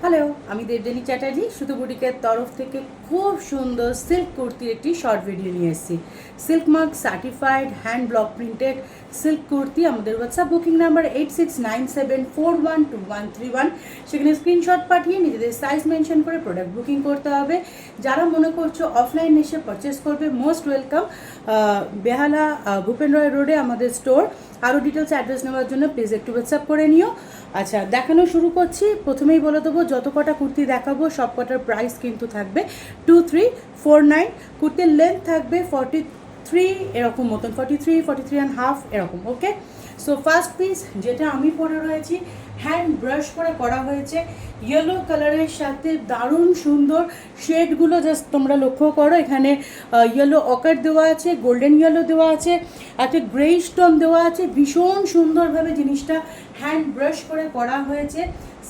Hello, আমি দেবযানী চ্যাটার্জি সুতো বুটিকের তরফ থেকে খুব সুন্দর সিল্ক কুর্তির একটি শর্ট ভিডিও নিয়ে এসেছি। Silk mark certified hand block printed silk kurti. আমাদের হোয়াটসঅ্যাপ বুকিং নাম্বার 8697412131। সেখানে স্ক্রিনশট পাঠিয়ে নিজেদের সাইজ মেনশন করে প্রোডাক্ট বুকিং করতে হবে। যারা মনে করছো অফলাইন এসে পারচেস করবে, মোস্ট ওয়েলকাম। বেহালা ভূপেন রয় রোডে আমাদের স্টোর। আরও ডিটেলস অ্যাড্রেস নেওয়ার জন্য প্লিজ একটু হোয়াটসঅ্যাপ করে নিও। আচ্ছা, দেখানো শুরু করছি। প্রথমেই বলে দেবো, যত কটা কুর্তি দেখাবো সব কটার প্রাইস কিন্তু থাকবে 2349। কুর্তির লেন্থ থাকবে 43 এরকম মতন, 43 এরকম। ওকে, সো ফার্স্ট পিস যেটা আমি পরে রয়েছি, হ্যান্ড ব্রাশ করে করা হয়েছে ইয়েলো কালারের সাথে। দারুণ সুন্দর শেডগুলো জাস্ট তোমরা লক্ষ্য করো। এখানে ইয়েলো অকার দেওয়া আছে, গোল্ডেন ইয়েলো দেওয়া আছে, একটা গ্রে স্টোন দেওয়া আছে। ভীষণ সুন্দরভাবে জিনিসটা হ্যান্ড ব্রাশ করে করা হয়েছে।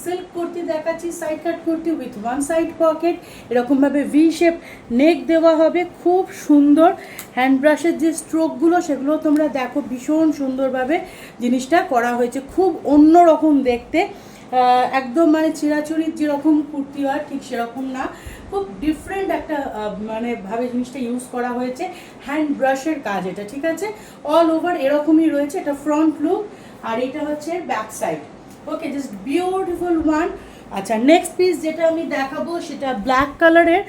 সিল্ক কুর্তি দেখাচ্ছি, side cut kurti with one side pocket, এরকমভাবে ভি শেপ নেক দেওয়া হবে। খুব সুন্দর হ্যান্ড ব্রাশের যে স্ট্রোকগুলো সেগুলো তোমরা দেখো, ভীষণ সুন্দরভাবে জিনিসটা করা হয়েছে। খুব অন্যরকম দেখতে, একদম মানে চিরাচরিত যেরকম কুর্তি হয় ঠিক সেরকম না, খুব ডিফারেন্ট একটা মানে ভাবে জিনিসটা ইউজ করা হয়েছে। হ্যান্ড ব্রাশের কাজ এটা, ঠিক আছে। অল ওভার এরকমই রয়েছে। এটা ফ্রন্ট লুক আর এটা হচ্ছে ব্যাক সাইড। ওকে, জাস্ট বিউটিফুল ওয়ান। আচ্ছা, নেক্সট পিস যেটা আমি দেখাবো সেটা ব্ল্যাক কালারের।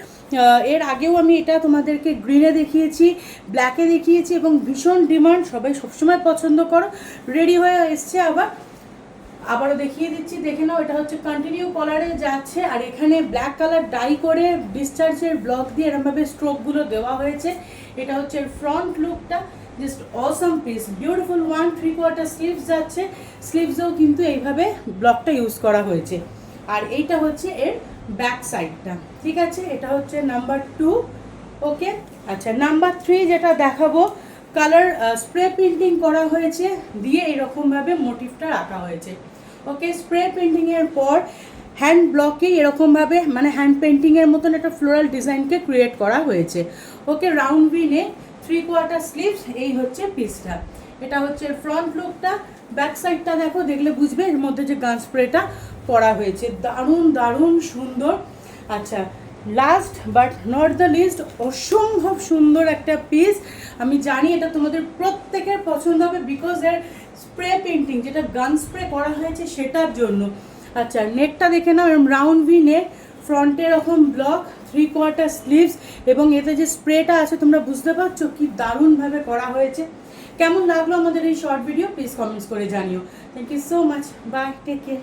এর আগেও আমি এটা তোমাদেরকে গ্রিনে দেখিয়েছি, ব্ল্যাকে দেখিয়েছি এবং ভীষণ ডিমান্ড, সবাই সবসময় পছন্দ করো। রেডি হয়ে এসছে, আবারও দেখিয়ে দিচ্ছি, দেখে নাও। এটা হচ্ছে কন্টিনিউ কলারে যাচ্ছে আর এখানে ব্ল্যাক কালার ডাই করে ডিসচার্জের ব্লক দিয়ে এরমভাবে স্ট্রোকগুলো দেওয়া হয়েছে। এটা হচ্ছে ফ্রন্ট লুকটা, জাস্ট অসম পিস, বিউটিফুল ওয়ান। 3/4 স্লিভস যাচ্ছে, স্লিভসেও কিন্তু এইভাবে ব্লকটা ইউজ করা হয়েছে। আর এইটা হচ্ছে এর ব্যাক সাইডটা, ঠিক আছে। এটা হচ্ছে নাম্বার 2। ওকে, আচ্ছা, নাম্বার 3 যেটা দেখাবো, কালার স্প্রে পেন্টিং করা হয়েছে দিয়ে এরকমভাবে মোটিভটা রাখা হয়েছে। ওকে, স্প্রে পেন্টিংয়ের পর হ্যান্ড ব্লকে এরকমভাবে মানে হ্যান্ড পেন্টিংয়ের মতন একটা ফ্লোরাল ডিজাইনকে ক্রিয়েট করা হয়েছে। ওকে, রাউন্ড ভিনে 3/4 স্লিভস, এই হচ্ছে পিসটা। এটা হচ্ছে ফ্রন্ট লুকটা। ব্যাক সাইডটা দেখো, দেখলে বুঝবে এর মধ্যে যে গান স্প্রেটা করা হয়েছে। দারুণ দারুণ সুন্দর। আচ্ছা, last but not the least, অসম্ভব সুন্দর একটা পিস। আমি জানি এটা তোমাদের প্রত্যেকের পছন্দ হবে, বিকজ এর স্প্রে পেন্টিং যেটা গান স্প্রে করা হয়েছে সেটার জন্য। আচ্ছা, নেকটা দেখে নাও, এরকম রাউন্ড ভি নেক, ফ্রন্টে এরকম ব্লক, 3/4 স্লিভস এবং এতে যে স্প্রেটা আছে তোমরা বুঝতে পারছো কি দারুণভাবে করা হয়েছে। কেমন লাগলো আমাদের এই শর্ট ভিডিও প্লিজ কমেন্টস করে জানিও। Thank you so much, bye, take care.